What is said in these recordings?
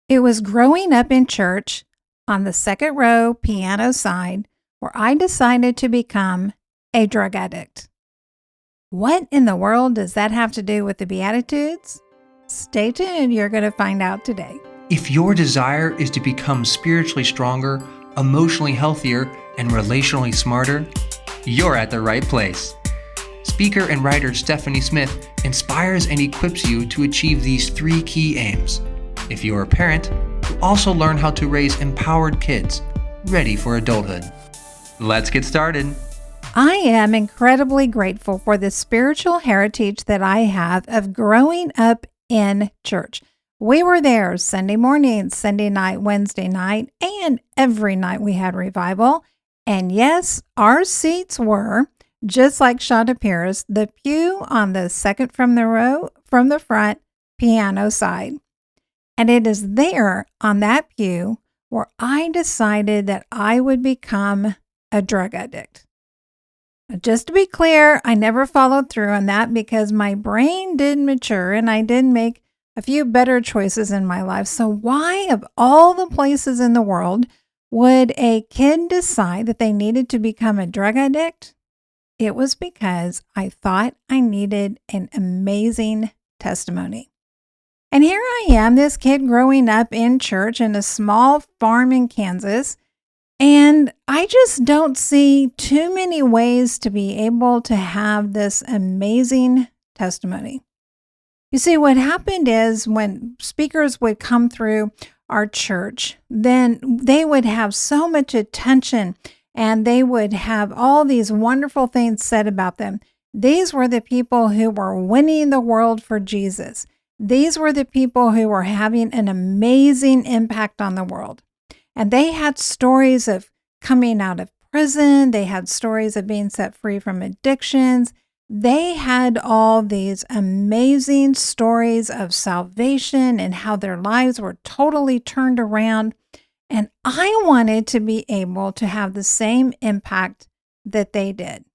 It was growing up in church on the second row piano side where I decided to become a drug addict. What in the world does that have to do with the Beatitudes? Stay tuned, you're going to find out today. If your desire is to become spiritually stronger, emotionally healthier, and relationally smarter, you're at the right place. Speaker and writer Stephanie Smith inspires and equips you to achieve these 3 key aims. If you're a parent, you also learn how to raise empowered kids, ready for adulthood. Let's get started. I am incredibly grateful for the spiritual heritage that I have of growing up in church. We were there Sunday morning, Sunday night, Wednesday night, and every night we had revival. And yes, our seats were, just like Chonda Pierce, the pew on the second from the front, piano side. And it is there on that pew where I decided that I would become a drug addict. Just to be clear, I never followed through on that because my brain did mature and I did make a few better choices in my life. So why, of all the places in the world, would a kid decide that they needed to become a drug addict? It was because I thought I needed an amazing testimony. And here I am, this kid growing up in church in a small farm in Kansas, and I just don't see too many ways to be able to have this amazing testimony. You see, what happened is when speakers would come through our church, then they would have so much attention and they would have all these wonderful things said about them. These were the people who were winning the world for Jesus. These were the people who were having an amazing impact on the world. And they had stories of coming out of prison. They had stories of being set free from addictions. They had all these amazing stories of salvation and how their lives were totally turned around. And I wanted to be able to have the same impact that they did.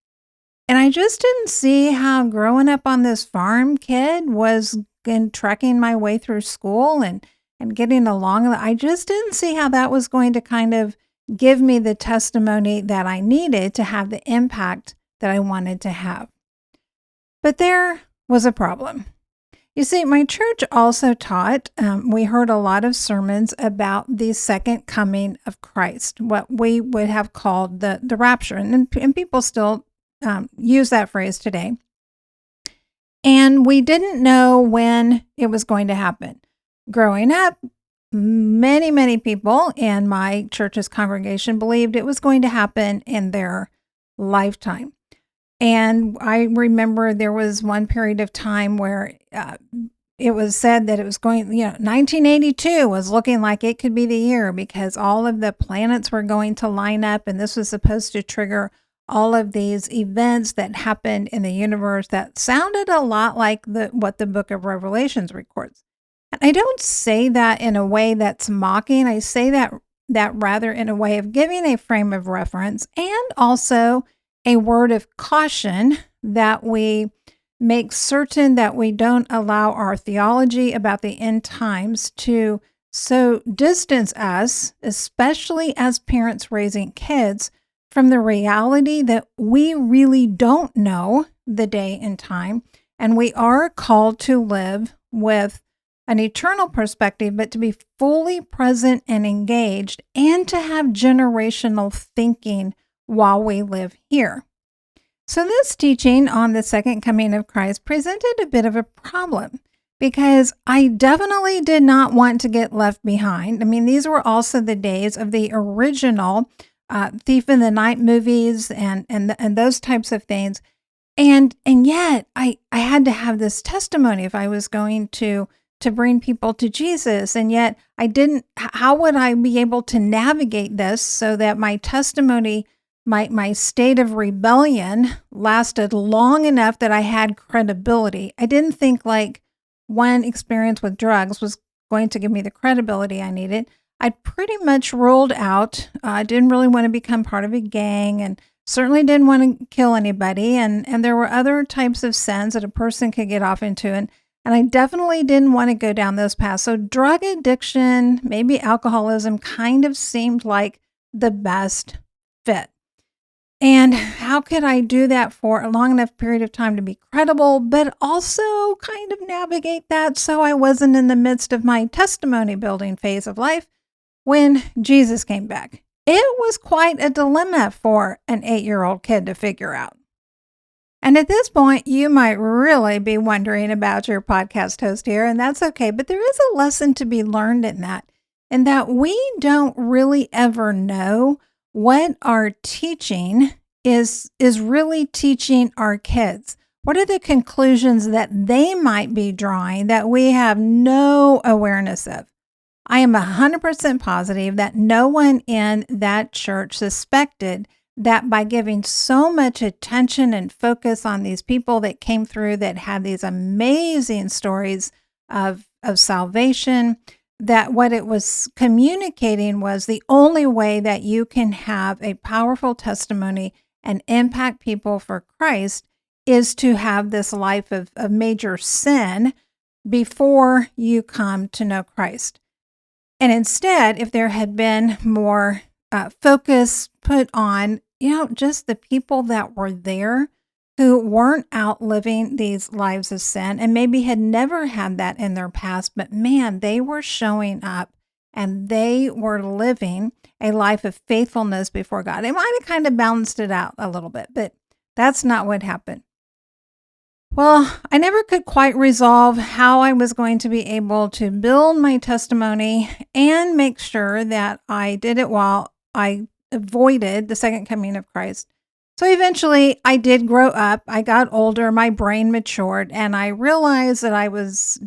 And I just didn't see how growing up on this farm kid was trekking my way through school and getting along. I just didn't see how that was going to kind of give me the testimony that I needed to have the impact that I wanted to have. But there was a problem. You see, my church also taught, we heard a lot of sermons about the second coming of Christ, what we would have called the rapture. And people still use that phrase today. And we didn't know when it was going to happen. Growing up, many people in my church's congregation believed it was going to happen in their lifetime. And I remember there was one period of time where it was said that it was going, 1982 was looking like it could be the year because all of the planets were going to line up, and this was supposed to trigger all of these events that happened in the universe that sounded a lot like what the book of Revelations records. And I don't say that in a way that's mocking. I say that rather in a way of giving a frame of reference and also a word of caution that we make certain that we don't allow our theology about the end times to so distance us, especially as parents raising kids, from the reality that we really don't know the day and time, and we are called to live with an eternal perspective, but to be fully present and engaged and to have generational thinking while we live here. So this teaching on the second coming of Christ presented a bit of a problem because I definitely did not want to get left behind. I mean, these were also the days of the original Thief in the Night movies and those types of things. And yet I had to have this testimony if I was going to bring people to Jesus. And yet how would I be able to navigate this so that my testimony, my state of rebellion lasted long enough that I had credibility? I didn't think like one experience with drugs was going to give me the credibility I needed. I pretty much ruled out. I didn't really want to become part of a gang and certainly didn't want to kill anybody. And there were other types of sins that a person could get off into. And And I definitely didn't want to go down those paths. So drug addiction, maybe alcoholism kind of seemed like the best fit. And how could I do that for a long enough period of time to be credible, but also kind of navigate that so I wasn't in the midst of my testimony building phase of life when Jesus came back? It was quite a dilemma for an 8-year-old kid to figure out. And at this point, you might really be wondering about your podcast host here, and that's okay. But there is a lesson to be learned in that we don't really ever know what our teaching is really teaching our kids. What are the conclusions that they might be drawing that we have no awareness of? I am 100% positive that no one in that church suspected that by giving so much attention and focus on these people that came through that had these amazing stories of salvation, that what it was communicating was the only way that you can have a powerful testimony and impact people for Christ is to have this life of major sin before you come to know Christ. And instead, if there had been more focus put on, just the people that were there who weren't out living these lives of sin and maybe had never had that in their past, but man, they were showing up and they were living a life of faithfulness before God. It might have kind of balanced it out a little bit, but that's not what happened. Well, I never could quite resolve how I was going to be able to build my testimony and make sure that I did it while I avoided the second coming of Christ. So eventually I did grow up. I got older, my brain matured, and I realized that I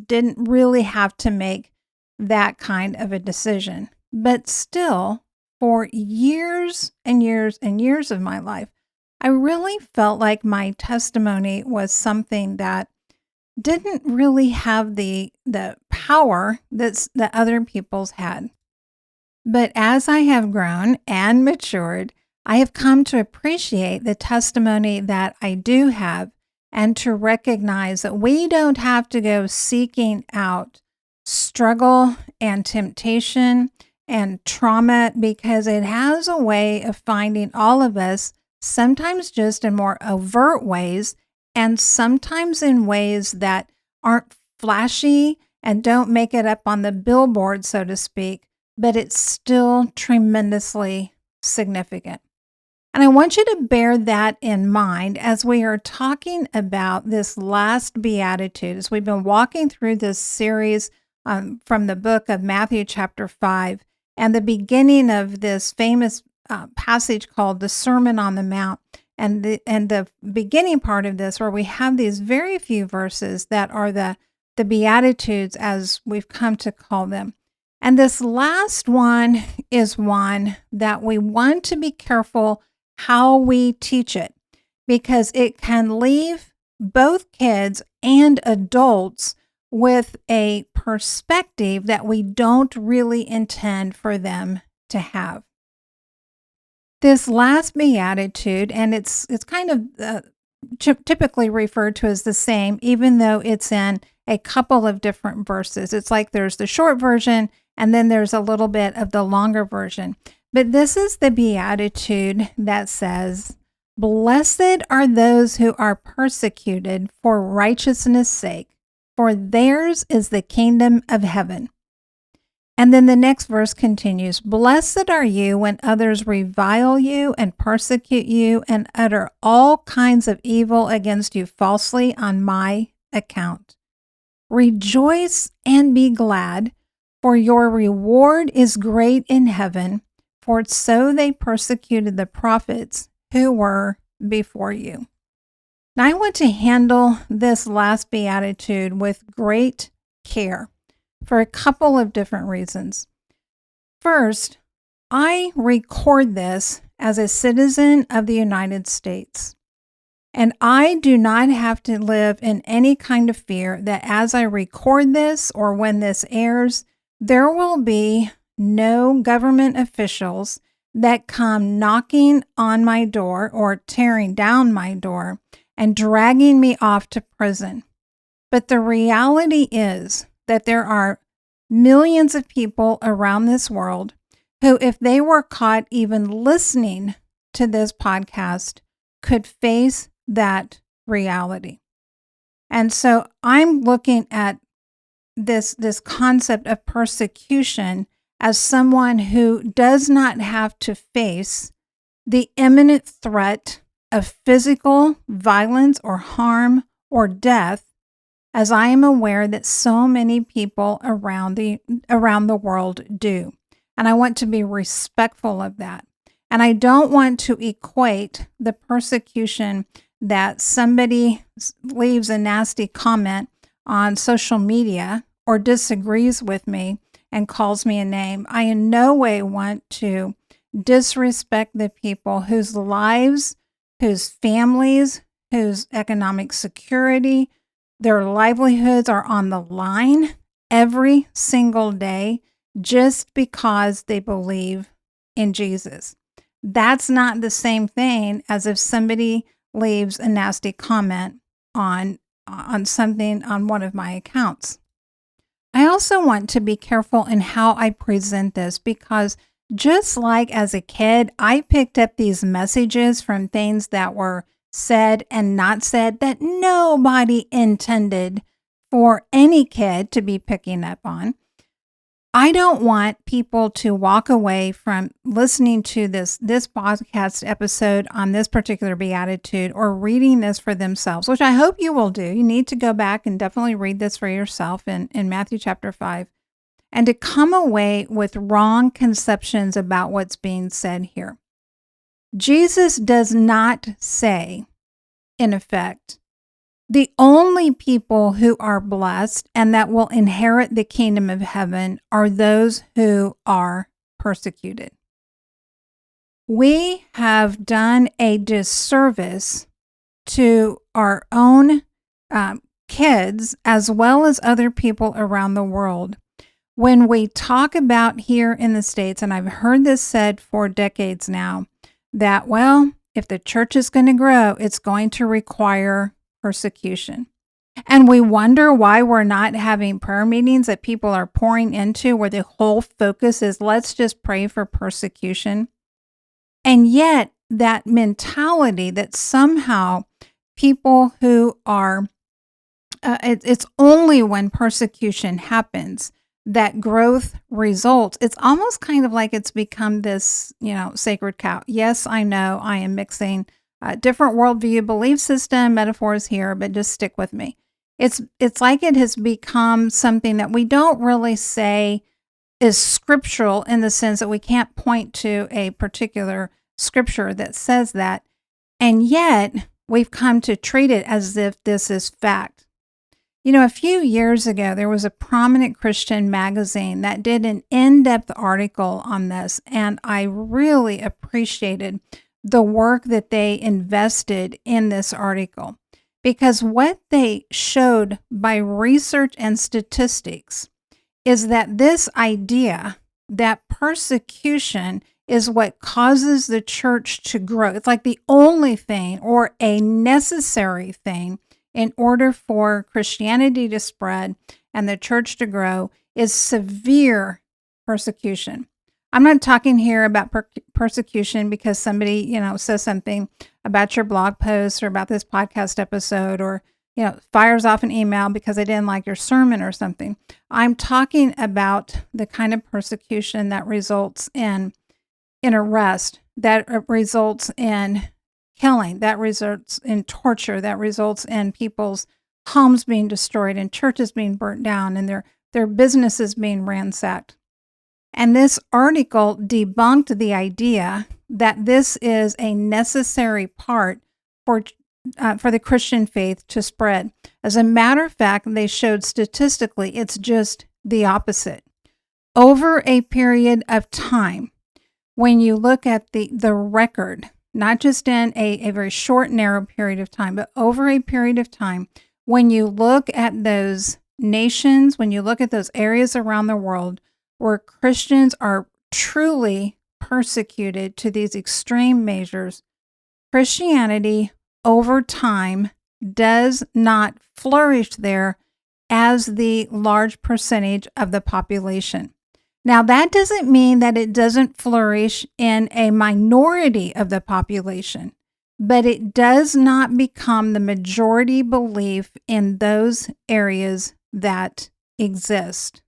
didn't really have to make that kind of a decision. But still, for years and years and years of my life, I really felt like my testimony was something that didn't really have the power that other people's had. But as I have grown and matured, I have come to appreciate the testimony that I do have and to recognize that we don't have to go seeking out struggle and temptation and trauma, because it has a way of finding all of us, sometimes just in more overt ways and sometimes in ways that aren't flashy and don't make it up on the billboard, so to speak, but it's still tremendously significant. And I want you to bear that in mind as we are talking about this last Beatitude, as we've been walking through this series from the book of Matthew chapter 5 and the beginning of this famous passage called the Sermon on the Mount. And the beginning part of this, where we have these very few verses that are the Beatitudes as we've come to call them. And this last one is one that we want to be careful how we teach it, because it can leave both kids and adults with a perspective that we don't really intend for them to have. This last Beatitude, and it's kind of typically referred to as the same, even though it's in a couple of different verses. It's like there's the short version, and then there's a little bit of the longer version. But this is the Beatitude that says, "Blessed are those who are persecuted for righteousness' sake, for theirs is the kingdom of heaven." And then the next verse continues, "Blessed are you when others revile you and persecute you and utter all kinds of evil against you falsely on my account. Rejoice and be glad, for your reward is great in heaven, for so they persecuted the prophets who were before you." Now, I want to handle this last Beatitude with great care for a couple of different reasons. First, I record this as a citizen of the United States, and I do not have to live in any kind of fear that as I record this or when this airs, there will be no government officials that come knocking on my door or tearing down my door and dragging me off to prison. But the reality is that there are millions of people around this world who, if they were caught even listening to this podcast, could face that reality. And so I'm looking at this concept of persecution as someone who does not have to face the imminent threat of physical violence or harm or death, as I am aware that so many people around the world do. And I want to be respectful of that. And I don't want to equate the persecution that somebody leaves a nasty comment on social media or disagrees with me and calls me a name. I in no way want to disrespect the people whose lives, whose families, whose economic security, their livelihoods are on the line every single day just because they believe in Jesus. That's not the same thing as if somebody leaves a nasty comment on something on one of my accounts. I also want to be careful in how I present this, because just like as a kid, I picked up these messages from things that were said and not said that nobody intended for any kid to be picking up on. I don't want people to walk away from listening to this podcast episode on this particular Beatitude or reading this for themselves, which I hope you will do. You need to go back and definitely read this for yourself in Matthew chapter 5, and to come away with wrong conceptions about what's being said here. Jesus does not say, in effect, the only people who are blessed and that will inherit the kingdom of heaven are those who are persecuted. We have done a disservice to our own kids as well as other people around the world when we talk about here in the States, and I've heard this said for decades now, that, well, if the church is going to grow, it's going to require persecution. And we wonder why we're not having prayer meetings that people are pouring into where the whole focus is, let's just pray for persecution. And yet that mentality that somehow people who are, it's only when persecution happens that growth results. It's almost kind of like it's become this, sacred cow. Yes, I know I am mixing different worldview, belief system, metaphors here, but just stick with me. It's like it has become something that we don't really say is scriptural in the sense that we can't point to a particular scripture that says that. And yet we've come to treat it as if this is fact. A few years ago, there was a prominent Christian magazine that did an in-depth article on this, and I really appreciated the work that they invested in this article, because what they showed by research and statistics is that this idea that persecution is what causes the church to grow. It's like the only thing or a necessary thing in order for Christianity to spread and the church to grow is severe persecution. I'm not talking here about persecution because somebody, says something about your blog post or about this podcast episode, or, fires off an email because they didn't like your sermon or something. I'm talking about the kind of persecution that results in arrest, that results in killing, that results in torture, that results in people's homes being destroyed and churches being burnt down and their businesses being ransacked. And this article debunked the idea that this is a necessary part for the Christian faith to spread. As a matter of fact, they showed statistically it's just the opposite. Over a period of time, when you look at the record, not just in a very short, narrow period of time, but over a period of time, when you look at those nations, when you look at those areas around the world where Christians are truly persecuted to these extreme measures, Christianity over time does not flourish there as the large percentage of the population. Now, that doesn't mean that it doesn't flourish in a minority of the population, but it does not become the majority belief in those areas that exist.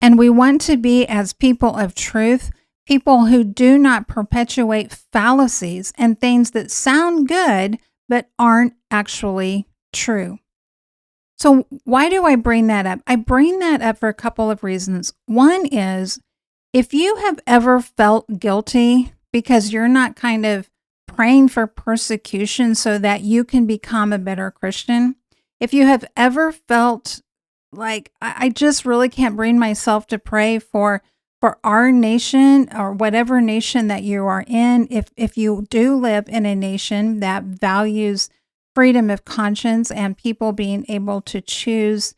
And we want to be, as people of truth, people who do not perpetuate fallacies and things that sound good but aren't actually true. So why do I bring that up? I bring that up for a couple of reasons. One is, if you have ever felt guilty because you're not kind of praying for persecution so that you can become a better Christian, if you have ever felt like, I just really can't bring myself to pray for our nation or whatever nation that you are in, if you do live in a nation that values freedom of conscience and people being able to choose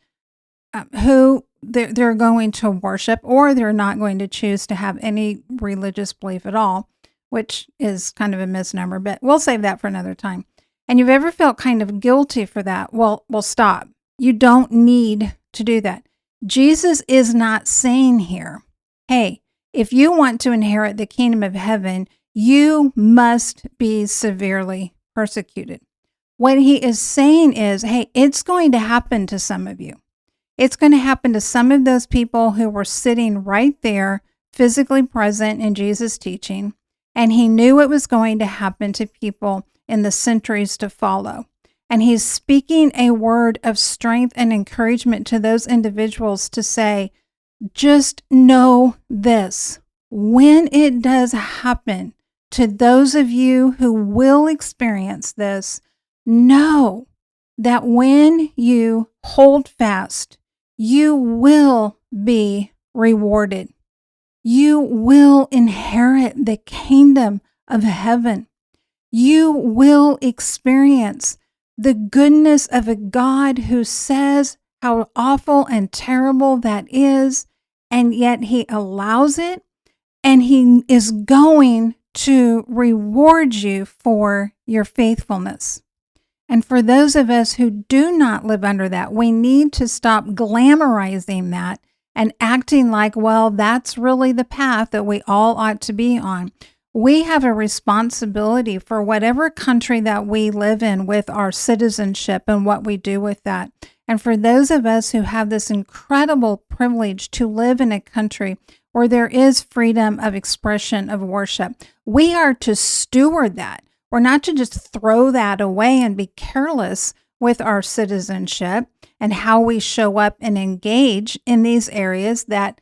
who they're going to worship, or they're not going to choose to have any religious belief at all, which is kind of a misnomer, but we'll save that for another time. And you've ever felt kind of guilty for that, well, stop. You don't need to do that. Jesus is not saying here, hey, if you want to inherit the kingdom of heaven, you must be severely persecuted. What he is saying is, hey, it's going to happen to some of you. It's going to happen to some of those people who were sitting right there, physically present in Jesus' teaching, and he knew it was going to happen to people in the centuries to follow. And he's speaking a word of strength and encouragement to those individuals to say, just know this, when it does happen to those of you who will experience this, know that when you hold fast, you will be rewarded. You will inherit the kingdom of heaven. You will experience the goodness of a God who says how awful and terrible that is, and yet he allows it, and he is going to reward you for your faithfulness. And for those of us who do not live under that, we need to stop glamorizing that and acting like, well, that's really the path that we all ought to be on. We have a responsibility for whatever country that we live in with our citizenship and what we do with that. And for those of us who have this incredible privilege to live in a country where there is freedom of expression of worship, we are to steward that. We're not to just throw that away and be careless with our citizenship and how we show up and engage in these areas that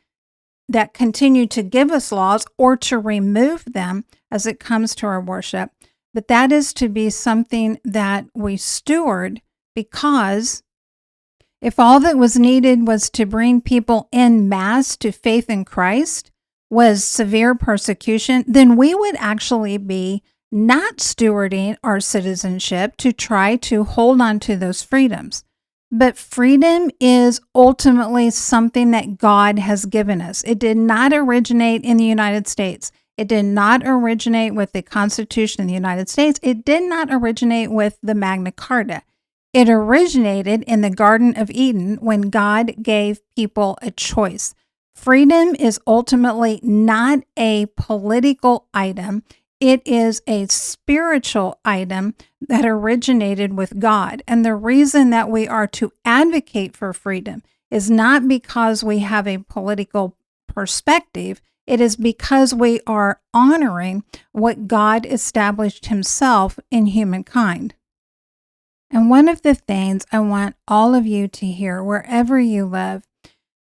continue to give us laws or to remove them as it comes to our worship. But that is to be something that we steward, because if all that was needed was to bring people en masse to faith in Christ was severe persecution, then we would actually be not stewarding our citizenship to try to hold on to those freedoms. But freedom is ultimately something that God has given us. It did not originate in the United States. It did not originate with the Constitution of the United States. It did not originate with the Magna Carta. It originated in the Garden of Eden when God gave people a choice. Freedom is ultimately not a political item. It is a spiritual item that originated with God. And the reason that we are to advocate for freedom is not because we have a political perspective. It is because we are honoring what God established himself in humankind. And one of the things I want all of you to hear wherever you live,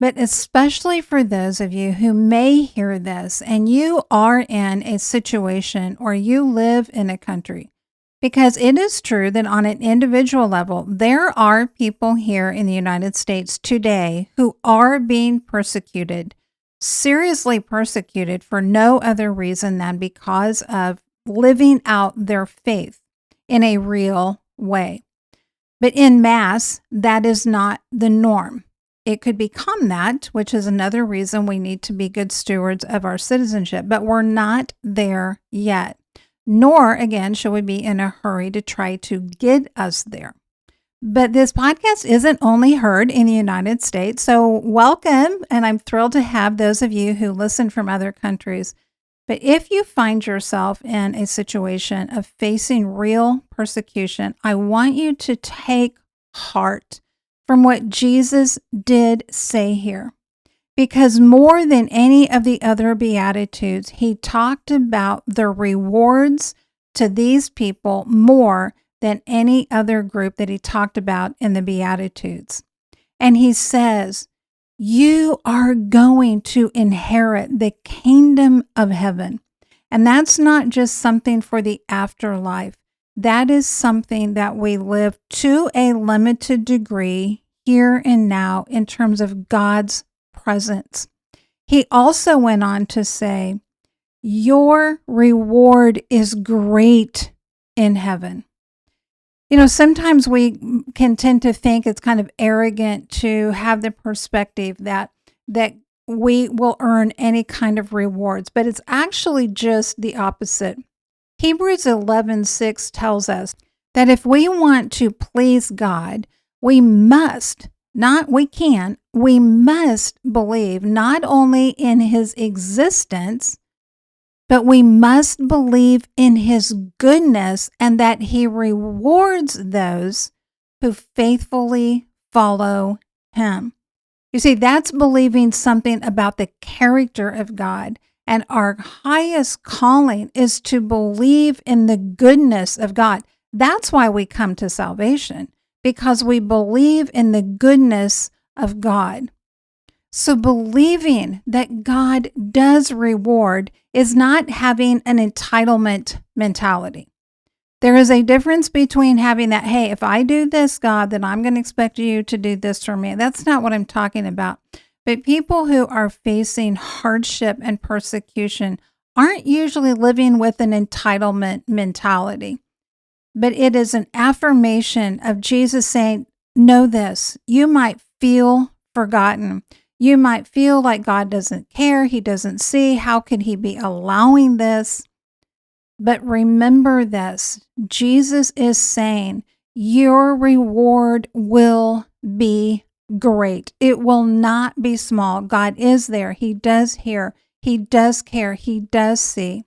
but especially for those of you who may hear this and you are in a situation or you live in a country, because it is true that on an individual level, there are people here in the United States today who are being persecuted, seriously persecuted for no other reason than because of living out their faith in a real way. But en masse, that is not the norm. It could become that, which is another reason we need to be good stewards of our citizenship, but we're not there yet. Nor, again, should we be in a hurry to try to get us there. But this podcast isn't only heard in the United States. So welcome. And I'm thrilled to have those of you who listen from other countries. But if you find yourself in a situation of facing real persecution, I want you to take heart from what Jesus did say here. Because more than any of the other Beatitudes, he talked about the rewards to these people more than any other group that he talked about in the Beatitudes. And he says, you are going to inherit the kingdom of heaven. And that's not just something for the afterlife. That is something that we live to a limited degree here and now in terms of God's presence. He also went on to say, your reward is great in heaven. You know, sometimes we can tend to think it's kind of arrogant to have the perspective that we will earn any kind of rewards, but it's actually just the opposite. Hebrews 11:6 tells us that if we want to please God, we must believe not only in his existence, but we must believe in his goodness and that he rewards those who faithfully follow him. You see, that's believing something about the character of God. And our highest calling is to believe in the goodness of God. That's why we come to salvation, because we believe in the goodness of God. So believing that God does reward is not having an entitlement mentality. There is a difference between having that, hey, if I do this, God, then I'm going to expect you to do this for me. That's not what I'm talking about. But people who are facing hardship and persecution aren't usually living with an entitlement mentality. But it is an affirmation of Jesus saying, know this, you might feel forgotten. You might feel like God doesn't care. He doesn't see. How could he be allowing this? But remember this, Jesus is saying your reward will be great. It will not be small. God is there. He does hear. He does care. He does see.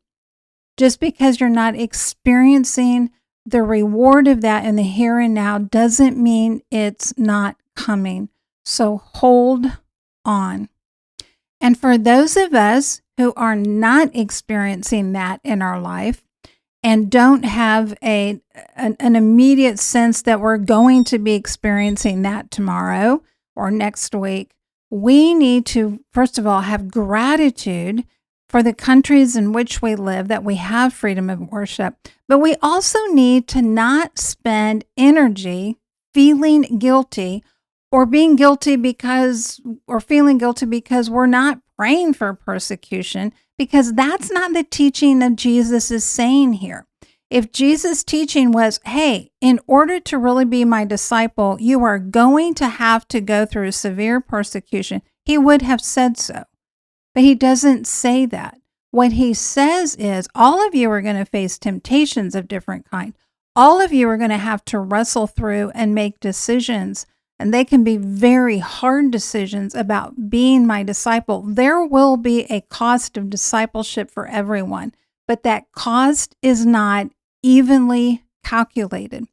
Just because you're not experiencing the reward of that in the here and now doesn't mean it's not coming. So hold on. And for those of us who are not experiencing that in our life and don't have an immediate sense that we're going to be experiencing that tomorrow or next week, we need to, first of all, have gratitude for the countries in which we live, that we have freedom of worship. But we also need to not spend energy feeling guilty or being guilty because, or feeling guilty because we're not praying for persecution, because that's not the teaching of Jesus is saying here. If Jesus' teaching was, hey, in order to really be my disciple, you are going to have to go through severe persecution, he would have said so. But he doesn't say that. What he says is, all of you are going to face temptations of different kind. All of you are going to have to wrestle through and make decisions. And they can be very hard decisions about being my disciple. There will be a cost of discipleship for everyone, but that cost is not evenly calculated.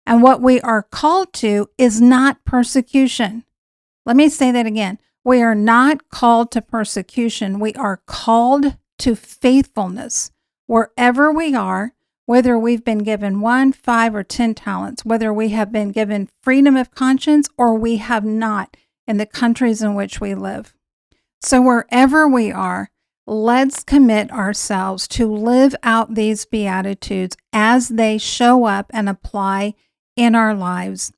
And what we are called to is not persecution. Let me say that again. We are not called to persecution. We are called to faithfulness wherever we are, whether we've been given 1, 5, or 10 talents, whether we have been given freedom of conscience or we have not in the countries in which we live. So wherever we are, let's commit ourselves to live out these Beatitudes as they show up and apply in our lives.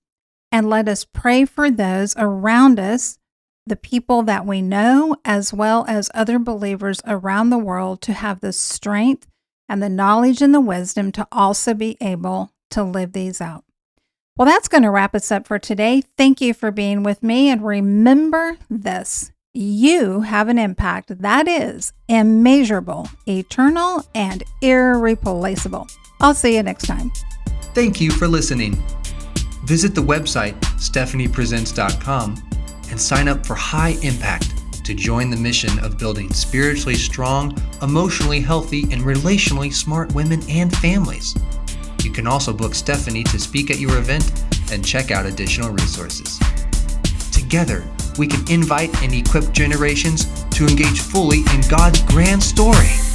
And let us pray for those around us, the people that we know, as well as other believers around the world, to have the strength and the knowledge and the wisdom to also be able to live these out. Well, that's going to wrap us up for today. Thank you for being with me. And remember this, you have an impact that is immeasurable, eternal, and irreplaceable. I'll see you next time. Thank you for listening. Visit the website stephaniepresents.com and sign up for High Impact to join the mission of building spiritually strong, emotionally healthy, and relationally smart women and families. You can also book Stephanie to speak at your event and check out additional resources. Together, we can invite and equip generations to engage fully in God's grand story.